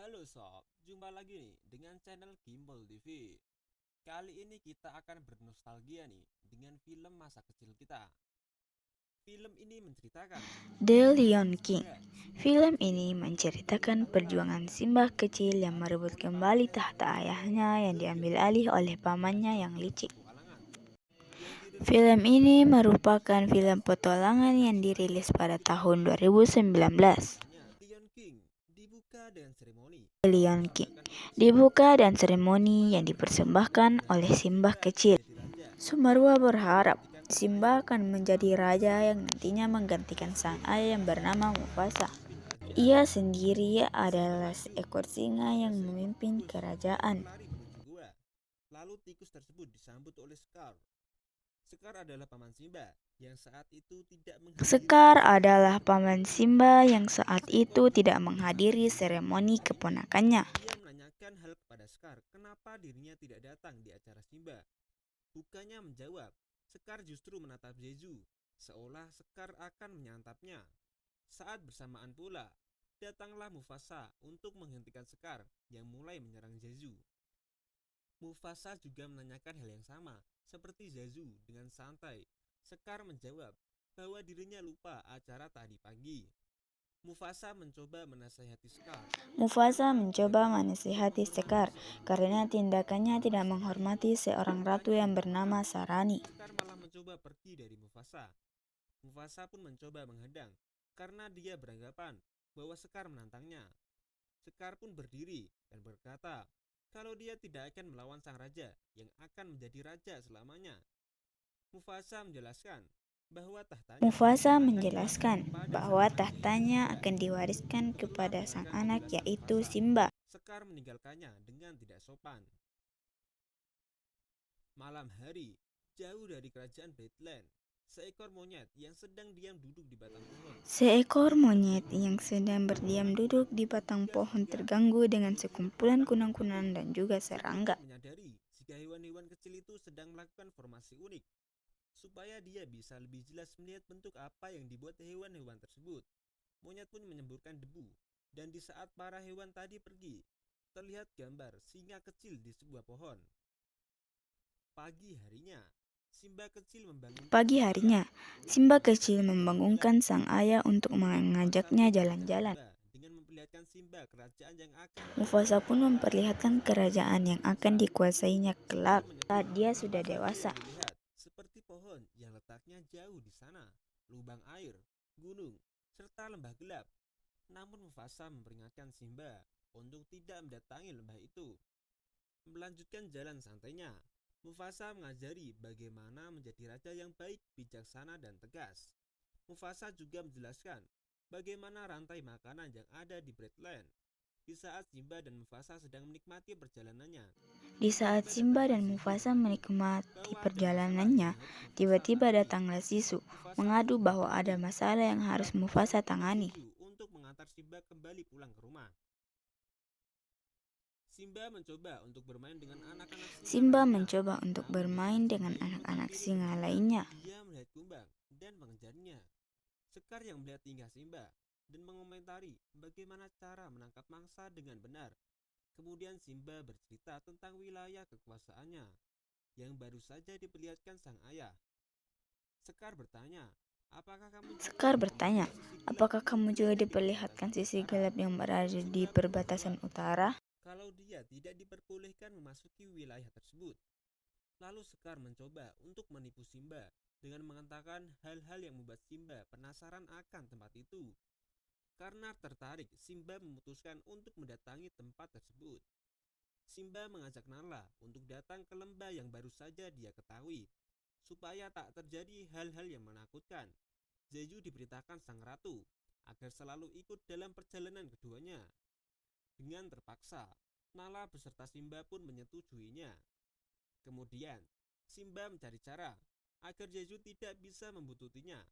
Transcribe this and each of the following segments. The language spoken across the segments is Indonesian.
Halo sob, jumpa lagi nih dengan channel Gimbal TV. Kali ini kita akan bernostalgia nih dengan film masa kecil kita. Film ini menceritakan The tentang Lion King. Simba, Film yang ini dulu menceritakan adalah perjuangan Simba kecil yang tapi merebut kembali berubah tahta menjadi ayahnya yang Zozo diambil alih oleh alias pamannya yang Joki licik. petualangan yang dirilis Film pada ini tahun merupakan 2019. film petualangan yang dirilis pada tahun Cerita 2019. awalnya, Lion King dibuka dengan seremoni The yang Lion King dipersembahkan untuk Simba, dibuka dan di seremoni mana yang berharap dipersembahkan oleh nanti Simba Simba akan kecil. menjadi raja Sumarwa yang akan berharap menggantikan sang Simba ayah akan menjadi bernama raja Mufasa. yang nantinya menggantikan sang Sebelum ayah yang Mufasa bernama menjadi Mufasa. pemimpin kerajaan, Ia sendiri Simba adalah maju. seekor singa Ada yang seekor memimpin tikus yang kerajaan. berlari menuju gua. Lalu tikus tersebut disambut oleh Scar. Scar adalah paman Simba yang saat itu tidak menghadiri Sekar seremoni adalah paman keponakannya. Simba yang saat Seekor itu tikus tidak datang menghadiri ke Simba. seremoni keponakannya. Dia menanyakan hal kepada Scar, kenapa dirinya tidak datang di acara Simba. Bukannya menjawab, Sekar justru menatap Zezu, seolah Sekar akan menyantapnya. Saat bersamaan pula, datanglah Mufasa untuk menghentikan Sekar yang mulai menyerang Zezu. Mufasa juga menanyakan hal yang sama, seperti Zezu dengan santai. Sekar menjawab bahwa dirinya lupa acara tadi pagi. Mufasa mencoba menasihati Sekar Mufasa karena tidak mencoba baik untuk menasihati menghormati Sekar seorang karena ratu. tindakannya tidak Namun Sekar menghormati seorang ratu bukannya yang minta bernama maaf. Sarani. Sekar malah mencoba pergi dari Mufasa. Mufasa pun mencoba menghadang karena dia beranggapan bahwa Sekar menantangnya. Sekar pun berdiri dan berkata kalau dia tidak akan melawan sang raja yang akan menjadi raja selamanya. Mufasa menjelaskan bahwa tahtanya Mufasa akan diwariskan menjelaskan kepada sang bahwa anak yaitu tahtanya Simba. akan diwariskan Setelah kepada sang mendengarkan anak penjelasan yaitu Mufasa, Simba. Sekar meninggalkannya dengan tidak sopan. Malam hari, jauh dari kerajaan Badland, seekor monyet yang sedang diam duduk di batang pohon Seekor tidak monyet terganggu yang dengan sedang keramaian berdiam malam duduk di dan batang juga pohon serangga. terganggu dengan Monyet itu sekumpulan takut kunang-kunang takut. dan juga Jadi serangga. monyet menyadari jika hewan-hewan kecil itu sedang melakukan formasi unik. Supaya dia bisa lebih jelas melihat bentuk apa yang dibuat hewan-hewan tersebut, monyet pun menyemburkan debu. Dan di saat para hewan tadi pergi, terlihat gambar singa kecil di sebuah pohon. Pagi harinya, Simba kecil membangunkan Pagi sang ayah harinya, untuk Simba kecil mengajaknya jalan-jalan. membangunkan sang ayah untuk Mufasa mengajaknya pun mengajak jalan-jalan. Simba dengan memperlihatkan Simba kerajaan yang akan Mufasa dikuasainya pun kelak. memperlihatkan kerajaan Kata yang akan Mufasa, dikuasainya Simba kelak menyebut saat dia sudah apa saja dewasa. yang dilihat, seperti pohon yang letaknya jauh di sana, lubang air, gunung, serta lembah gelap. Namun Mufasa memperingatkan Simba untuk tidak mendatangi lembah itu. Melanjutkan jalan santainya, Mufasa mengajari bagaimana menjadi raja yang baik, bijaksana, dan tegas. Mufasa juga menjelaskan bagaimana rantai makanan yang ada di Badland. Di saat Simba dan Mufasa sedang menikmati perjalanannya, Di saat tiba-tiba Simba datanglah dan Zezu Mufasa mengaku menikmati bahwa ada masalah perjalanannya, yang harus Mufasa tiba-tiba tangani. datanglah Sisu, Mufasa pun mengadu bahwa ada memberitahu masalah yang Simba harus bisa Mufasa menemui tangani. Zezu untuk mengantar Simba kembali pulang ke rumah. Simba mencoba untuk bermain dengan anak-anak singa Simba lainnya. mencoba untuk Namun di bermain saat dengan Simba ingin anak-anak menghampiri singa kumbang, lainnya. dia melihat kumbang dan mengejarnya. Sekar yang melihat tingkah Simba dan mengomentari bagaimana cara menangkap mangsa dengan benar. Kemudian Simba bercerita tentang wilayah kekuasaannya yang baru saja diperlihatkan sang ayah. Sekar bertanya, apakah kamu juga Sekar bertanya, diperlihatkan sisi gelap apakah yang kamu juga berada di diperlihatkan perbatasan sisi utara? gelap yang berada di Simba pun perbatasan menjawab utara? kalau dia tidak diperbolehkan memasuki wilayah tersebut. Lalu Sekar mencoba untuk menipu Simba dengan mengatakan hal-hal yang membuat Simba penasaran akan tempat itu. Karena tertarik, Simba memutuskan untuk mendatangi tempat tersebut. Simba mengajak Nala untuk datang ke lembah yang baru saja dia ketahui, supaya tak terjadi hal-hal yang menakutkan. Zeju diberitakan sang ratu agar selalu ikut dalam perjalanan keduanya. Dengan terpaksa, Nala beserta Simba pun menyetujuinya. Kemudian, Simba mencari cara agar Zeju tidak bisa membuntuti-nya.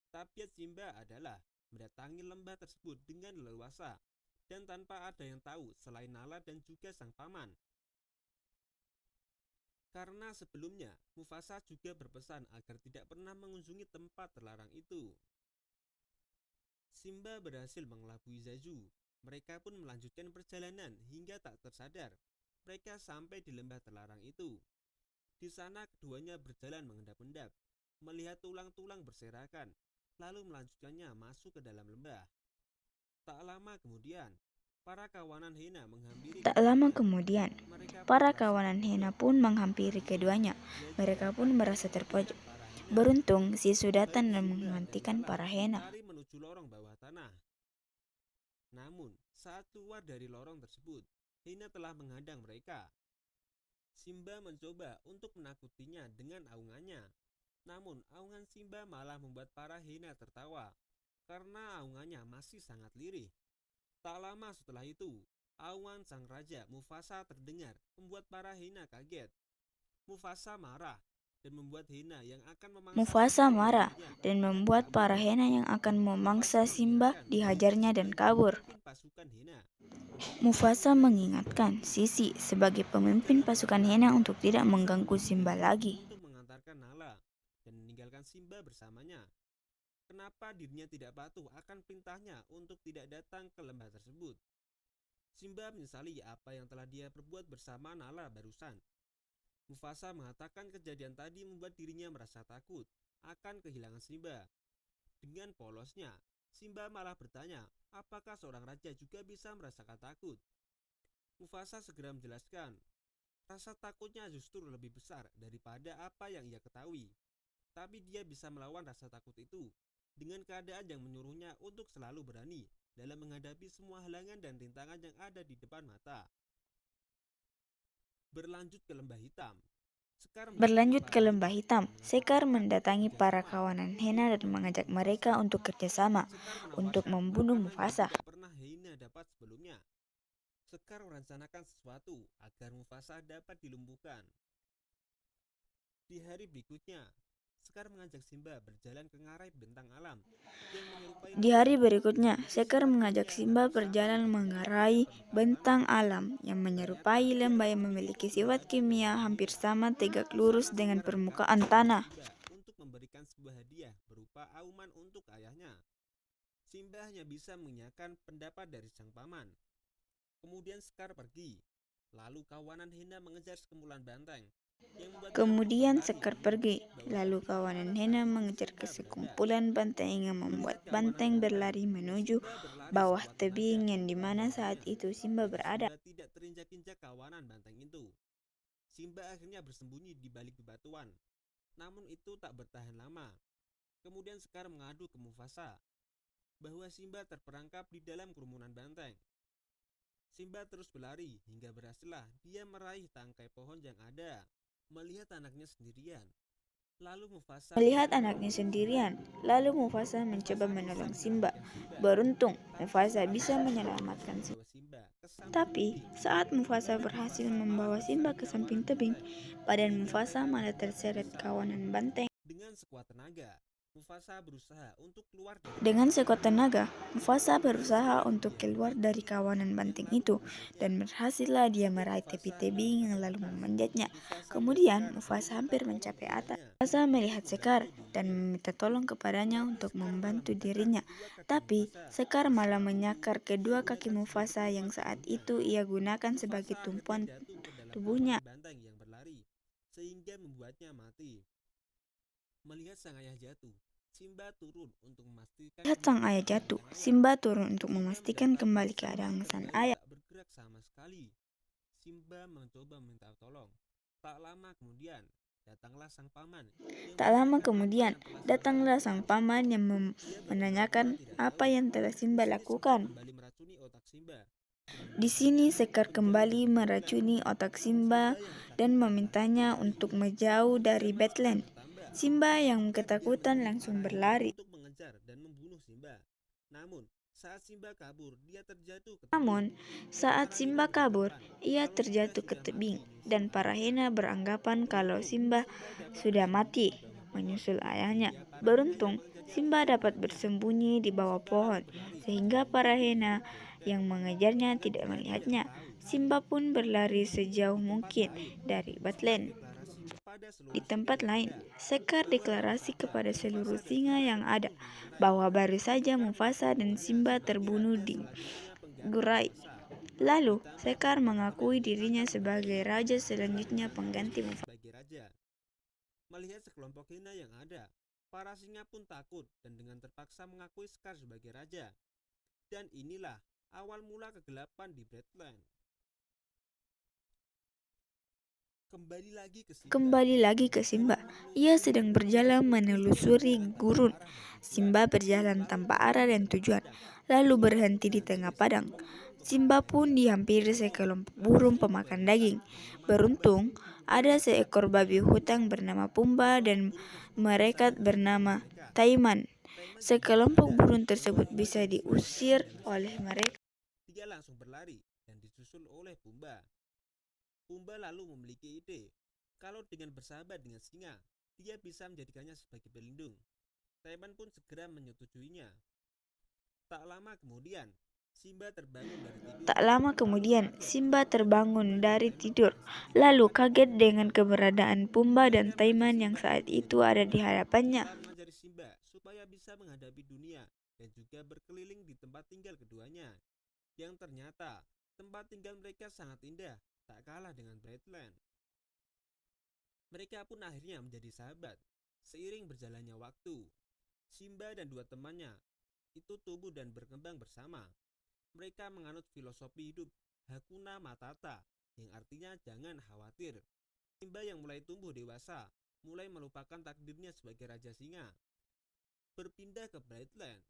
Tabiat Simba adalah mendatangi lembah tersebut dengan leluasa dan tanpa ada yang tahu selain Nala dan juga sang paman. Karena sebelumnya Mufasa juga berpesan agar tidak pernah mengunjungi tempat terlarang itu. Simba berhasil mengelabui Zazu Mereka pun melanjutkan perjalanan hingga tak tersadar mereka sampai di lembah terlarang itu. Di sana keduanya berjalan mengendap-endap, melihat tulang-tulang berserakan, lalu melanjutkannya masuk ke dalam lembah. Tak lama kemudian, para kawanan Hena menghampiri Tak keduanya. lama kemudian, Mereka pun para merasa kawanan terpojok. Hena pun menghampiri keduanya. Belajar Mereka dapat pun merasa terpojok. mengendalikan para Hena. Beruntung, Sisu datang Baik dan Simba dan menggantikan Nala para Hena. lari menuju lorong bawah tanah. Namun, saat keluar dari lorong tersebut, Hena telah menghadang mereka. Simba mencoba untuk menakutinya dengan aungannya. Namun, aungan Simba malah membuat para Hena tertawa karena aungannya masih sangat lirih. Tak lama setelah itu, aungan sang raja Mufasa terdengar membuat para Hena kaget. Mufasa marah dan membuat Hena yang akan memangsa Mufasa Simba marah dihajarnya dan dan membuat kabur. para Hena yang akan memangsa Mufasa Simba mengingatkan Sisi dihajarnya dan sebagai kabur. pemimpin pasukan Hena. Mufasa mengingatkan Sisi sebagai pemimpin pasukan Hena untuk tidak Mufasa mengganggu menyuruh Simba Simba lagi. untuk mengantarkan Nala dan meninggalkan Simba bersamanya. Kenapa dirinya tidak patuh akan perintahnya untuk tidak datang ke lembah tersebut? Simba menyesali apa yang telah dia perbuat bersama Nala barusan. Mufasa mengatakan kejadian tadi membuat dirinya merasa takut akan kehilangan Simba. Dengan polosnya, Simba malah bertanya, apakah seorang raja juga bisa merasakan takut? Mufasa segera menjelaskan, rasa takutnya justru lebih besar daripada apa yang ia ketahui. Tapi dia bisa melawan rasa takut itu dengan keadaan yang menyuruhnya untuk selalu berani dalam menghadapi semua halangan dan rintangan yang ada di depan mata. Berlanjut ke Lembah Hitam. Berlanjut ke Lembah Hitam, Sekar mendatangi para kawanan Hena dan mengajak mereka untuk kerjasama untuk membunuh Mufasa. Tidak pernah Hina dapat sebelumnya. Sekar merencanakan sesuatu agar Mufasa dapat dilumpuhkan. Di hari berikutnya, Sekar mengajak Simba berjalan ke ngarai bentang alam yang menyerupai Di hari lembah. berikutnya, Sekar mengajak Simba berjalan mengarai bentang alam yang menyerupai lembah yang memiliki sifat kimia hampir sama, tegak lurus dengan permukaan tanah. Simba untuk memberikan sebuah hadiah berupa auman untuk ayahnya. Simba hanya bisa mengiyakan pendapat dari sang paman. Kemudian Sekar pergi. Lalu kawanan Hena mengejar sekumpulan banteng yang membuatnya pun Kemudian berlari Sekar melihat pergi, bahwa lalu di kawanan kepala Hena sang mengejar ke Simba berada. sekumpulan banteng yang membuat Melihat kawanan banteng banteng, berlari menuju Simba berlari bawah sekuat tenaga tebing yang dimana dengan saat larinya. itu Simba Tapi berada. Simba tidak terinjak-injak kawanan banteng itu. Simba akhirnya bersembunyi di balik bebatuan. Namun itu tak bertahan lama. Kemudian Sekar mengadu ke Mufasa bahwa Simba terperangkap di dalam kerumunan banteng. Simba terus berlari hingga berhasillah dia meraih tangkai pohon yang ada. Melihat anaknya sendirian, Melihat anaknya sendirian, lalu Mufasa mencoba menolong Simba. Beruntung, Mufasa bisa menyelamatkan Simba. Tapi, saat Mufasa berhasil membawa Simba ke samping tebing, badan Mufasa malah terseret kawanan banteng. Dengan sekuat tenaga, Mufasa berusaha untuk keluar dari kawanan banteng itu, dan berhasillah dia meraih tepi tebing yang lalu memanjatnya. Kemudian, Mufasa hampir mencapai atas. Mufasa melihat Sekar dan meminta tolong kepadanya untuk membantu dirinya. Tapi, Sekar malah menyakar kedua kaki Mufasa yang saat itu ia gunakan sebagai tumpuan tubuhnya. banteng yang berlari, sehingga membuatnya mati. Melihat sang ayah jatuh, Simba turun untuk memastikan kembali keadaan sang ayah. tak bergerak sama sekali. Simba mencoba meminta tolong. Tak lama kemudian, datanglah sang paman yang menanyakan apa yang telah Simba lakukan. kembali meracuni otak Simba. Di sini Sekar kembali meracuni otak Simba dan memintanya untuk menjauh dari Badlands. Simba yang ketakutan langsung berlari. Untuk mengejar dan membunuh Simba. Namun, saat Simba kabur, ia terjatuh ke tebing Dan para Hena beranggapan kalau Simba sudah mati, menyusul ayahnya. Beruntung, Simba dapat bersembunyi di bawah pohon, sehingga para Hena yang mengejarnya tidak melihatnya. Simba pun berlari sejauh mungkin dari Badlands. Di tempat lain, Sekar deklarasi kepada seluruh singa yang ada bahwa baru saja Mufasa dan Simba terbunuh di Gurai. Lalu, Sekar mengakui dirinya sebagai raja selanjutnya pengganti Mufasa. Sebagai raja. Melihat sekelompok hina yang ada, para singa pun takut dan dengan terpaksa mengakui Scar sebagai raja. Dan inilah awal mula kegelapan di Badlands. Kembali lagi ke Simba. Ia sedang berjalan menelusuri gurun. Simba berjalan tanpa arah dan tujuan, lalu berhenti di tengah padang. Simba pun dihampiri sekelompok burung pemakan daging. Beruntung, ada seekor babi hutan bernama Pumba dan mereka bernama Taiman. Sekelompok burung tersebut bisa diusir oleh mereka. Dia langsung berlari dan disusul oleh Pumba. Pumba lalu memiliki ide, kalau dengan bersahabat dengan singa, dia bisa menjadikannya sebagai pelindung. Taiman pun segera menyetujuinya. Tak lama kemudian, Simba terbangun dari tidur, lalu kaget dengan keberadaan Pumba dan Taiman yang saat itu ada di hadapannya. Mengajari Simba supaya bisa menghadapi dunia dan juga berkeliling di tempat tinggal keduanya. Yang ternyata tempat tinggal mereka sangat indah, tak kalah dengan Badlands. Mereka pun akhirnya menjadi sahabat. Seiring berjalannya waktu, Simba dan dua temannya itu tumbuh dan berkembang bersama. Mereka menganut filosofi hidup Hakuna Matata, yang artinya jangan khawatir. Simba yang mulai tumbuh dewasa, mulai melupakan takdirnya sebagai raja singa. Berpindah ke Badlands,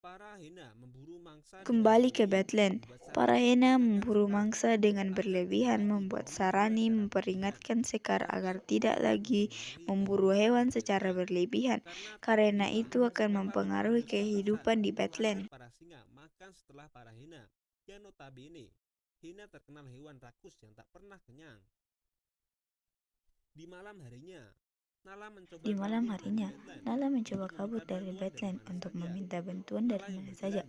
para hena memburu mangsa. Kembali ke Badlands, para hena memburu mangsa dengan berlebihan, membuat Sarani memperingatkan Sekar agar tidak lagi memburu hewan secara berlebihan, karena itu akan mempengaruhi kehidupan di Badlands. Para singa makan setelah para hena, yang notabene hena terkenal hewan rakus yang tak pernah kenyang. Di malam harinya, Nala mencoba kabur dari Badlands untuk meminta bantuan dari mana saja.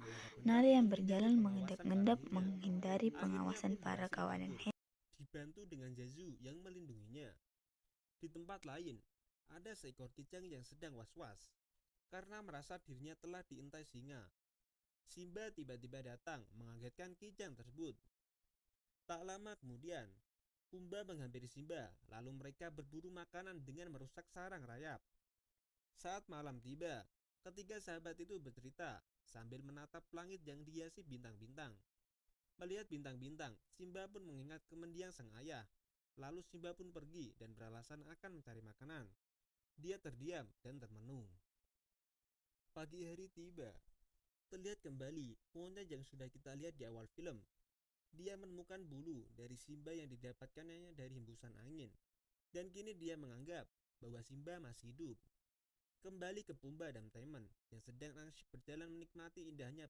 Nala yang berjalan mengendap-endap menghindari pengawasan para kawanan hena. Dibantu dengan Zazu yang melindunginya. Di tempat lain, ada seekor kijang yang sedang was-was karena merasa dirinya telah diintai singa. Simba tiba-tiba datang mengagetkan kijang tersebut. Tak lama kemudian, Pumba menghampiri Simba, lalu mereka berburu makanan dengan merusak sarang rayap. Saat malam tiba, ketiga sahabat itu bercerita sambil menatap langit yang dihiasi bintang-bintang. Melihat bintang-bintang, Simba pun mengingat kemendiang sang ayah. Lalu Simba pun pergi dan beralasan akan mencari makanan. Dia terdiam dan termenung. Pagi hari tiba. Terlihat kembali monyet yang sudah kita lihat di awal film. Dia menemukan bulu dari Simba yang didapatkannya dari hembusan angin. Dan kini dia menganggap bahwa Simba masih hidup. Kembali ke Pumba dan Taiman yang sedang asyik berjalan menikmati indahnya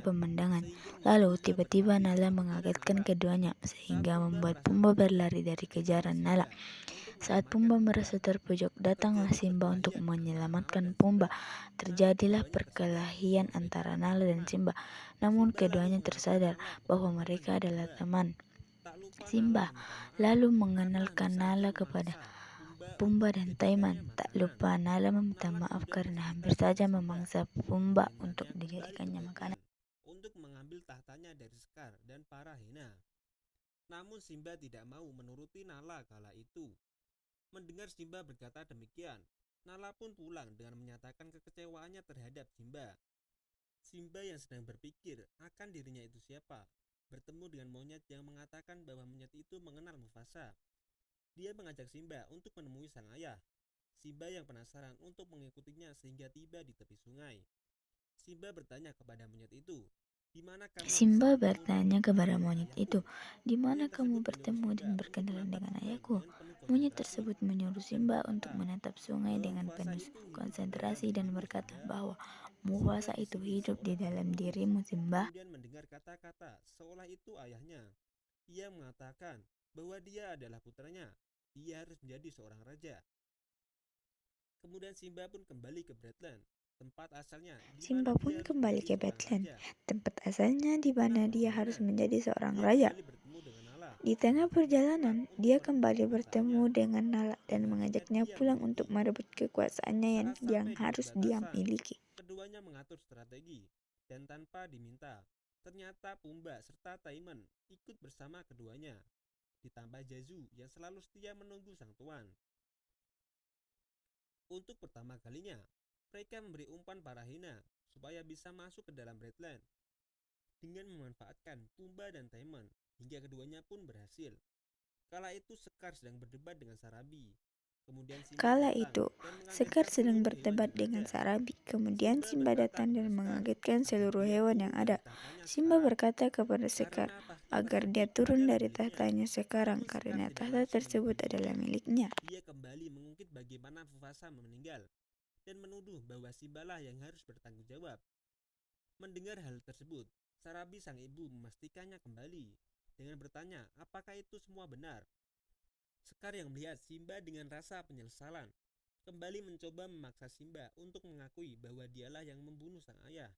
pemandangan. Lalu tiba-tiba Nala mengagetkan keduanya sehingga membuat Pumba berlari dari kejaran Nala. Saat Pumba merasa terpojok, datanglah Simba untuk menyelamatkan Pumba. Terjadilah perkelahian antara Nala dan Simba, namun keduanya tersadar bahwa mereka adalah teman. Simba lalu mengenalkan Nala kepada Pumba dan Taiman. Tak lupa Nala meminta maaf karena hampir saja memangsa Pumba untuk dijadikannya makanan. Untuk mengambil tahtanya dari Scar dan para hena. Namun Simba tidak mau menuruti Nala kala itu. Mendengar Simba berkata demikian, Nala pun pulang dengan menyatakan kekecewaannya terhadap Simba. Simba yang sedang berpikir akan dirinya itu siapa, bertemu dengan monyet yang mengatakan bahwa monyet itu mengenal Mufasa. Dia mengajak Simba untuk menemui sang ayah. Simba yang penasaran untuk mengikutinya sehingga tiba di tepi sungai. Simba bertanya kepada monyet itu, "Di mana kamu bertemu dan berkenalan dengan ayahku?" Monyet tersebut menyuruh Simba untuk menatap sungai dengan penuh konsentrasi dan berkata bahwa Mufasa itu hidup di dalam dirimu, Simba. Kemudian mendengar kata-kata seolah itu ayahnya. Ia mengatakan bahwa dia adalah putranya. Dia harus menjadi seorang raja. Kemudian Simba pun kembali ke Badlands, tempat asalnya di mana dia harus menjadi seorang raja. Di tengah perjalanan, dia kembali bertemu dengan Nala dan mengajaknya pulang untuk merebut kekuasaannya yang harus dia miliki. keduanya mengatur strategi, dan tanpa diminta, ternyata Pumba serta Taiman ikut bersama keduanya, ditambah Zazu yang selalu setia menunggu sang tuan. Untuk pertama kalinya, mereka memberi umpan para hina supaya bisa masuk ke dalam Redland dengan memanfaatkan Pumba dan Taiman, hingga keduanya pun berhasil. Kala itu Sekar sedang berdebat dengan Sarabi. Kemudian Simba Kala datang itu, dan Sekar mengagetkan sedang seluruh hewan berdebat yang dengan ada. Sarabi. Kemudian Simba Berkata datang dan kepada Sekar mengagetkan agar seluruh dia hewan turun yang dari ada. tahtanya Simba sekarang, berkata kepada Sekar karena tahta agar dia tersebut turun gagal dari untuknya. tahtanya sekarang Namun Sekar karena tidak tahta langsung tersebut meneguhnya. adalah miliknya. Dia kembali mengungkit bagaimana Mufasa meninggal dan menuduh bahwa Simba lah yang harus bertanggung jawab. Mendengar hal tersebut, Sarabi sang ibu memastikannya kembali dengan bertanya apakah itu semua benar. Sekar yang melihat Simba dengan rasa penyesalan kembali mencoba memaksa Simba untuk mengakui bahwa dialah yang membunuh sang ayah.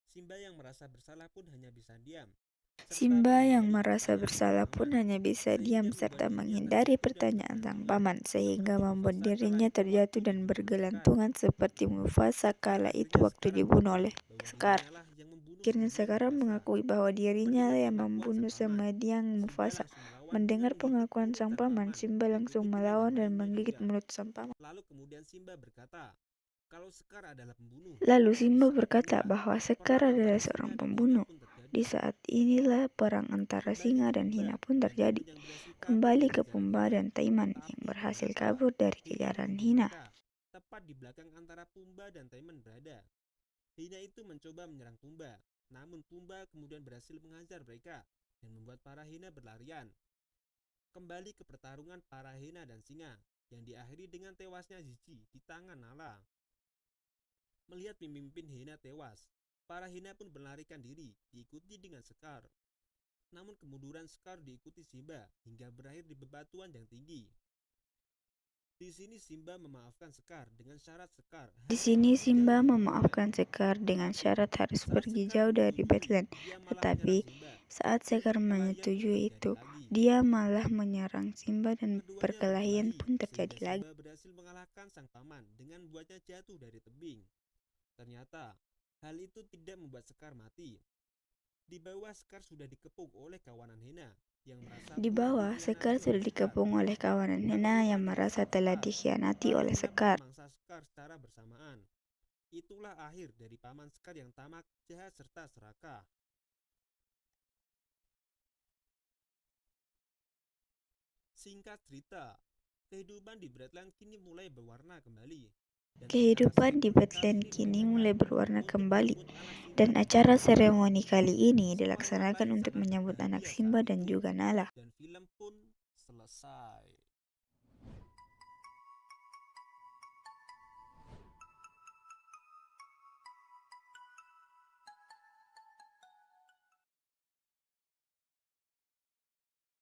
Simba yang merasa bersalah pun hanya bisa diam, serta Simba yang menghindari merasa pertanyaan sang bersalah pun paman, hanya bisa diam sehingga membuat serta dirinya menghindari terjatuh dan pertanyaan sang bergantung. paman, sehingga membuat Mufasa kala dirinya itu waktu terjatuh dan dibunuh oleh Sekar. bergelantungan seperti Mufasa kala Karena itu mereka waktu sekarang dibunuh oleh mengaku bahwa Sekar. dirinya lah yang membunuh Akhirnya semediang sekarang Mufasa. mengakui bahwa dirinya Mendengar yang pengakuan sang membunuh paman, semediang Simba Mufasa. langsung melawan dengan Mendengar menggigit pengakuan mulut sang sang paman, paman, Simba langsung diikuti dengan yang melawan dan lainnya menggigit juga. mulut sang paman. Lalu kemudian Simba berkata, kalau Sekar adalah pembunuh, Lalu di Simba saat berkata inilah bahwa Sekar perang adalah antara seorang singa dan hina pembunuh. pun terjadi. Di saat inilah perang antara Kembali singa ke dan Pumba hina pun dan terjadi. Taiman yang berhasil kabur Kembali dari ke kejaran Pumba hina, dan Taiman yang tapi berhasil ternyata kabur dari hina kejaran menunggu hina. mereka tepat di belakang antara Pumba dan Taiman berada. Hina itu mencoba menyerang Pumba, namun Pumba kemudian berhasil mengajar mereka dan membuat para hina berlarian. Kembali ke pertarungan para hina dan singa yang diakhiri dengan tewasnya Zizi di tangan Nala. Melihat pemimpin hina tewas, para hina pun melarikan diri, diikuti dengan Sekar. Namun kemunduran Sekar diikuti Simba hingga berakhir di bebatuan yang tinggi. Di sini Simba memaafkan Sekar dengan syarat Sekar Di harus sini pergi jauh Simba dari Redland. memaafkan Sekar dengan Tetapi syarat harus saat pergi Sekar jauh dari menyetujui, Badland. dia malah Tetapi menyerang Simba. saat Sekar Sehingga kelahian pun menyetujui terjadi itu, lagi. dia malah menyerang Simba dan Keduanya perkelahian berkelahi pun terjadi sehingga lagi. Simba berhasil mengalahkan sang paman dengan membuatnya jatuh dari tebing. Ternyata hal itu tidak membuat Sekar mati. Di bawah Sekar sudah dikepung oleh kawanan hina yang merasa Di telah bawah, Sekar dikhianati oleh sudah Sekar. dikepung oleh kawanan Tak hina yang terlupakan merasa sang telah Sekar, dikhianati para oleh hina pun Sekar. memangsa Sekar secara bersamaan. Itulah akhir dari paman Sekar yang tamak, jahat serta serakah. Singkat cerita, kehidupan di Badland kini mulai berwarna kembali. Dan acara Kehidupan di seremoni kali Badland ini kini diadakan mulai berwarna untuk kembali, menyambut anak Simba dan dan acara Nala. seremoni kali ini Semua orang dilaksanakan lain untuk sangat menyambut anak bahagia saat Simba dan itu, juga Nala. dan film pun selesai.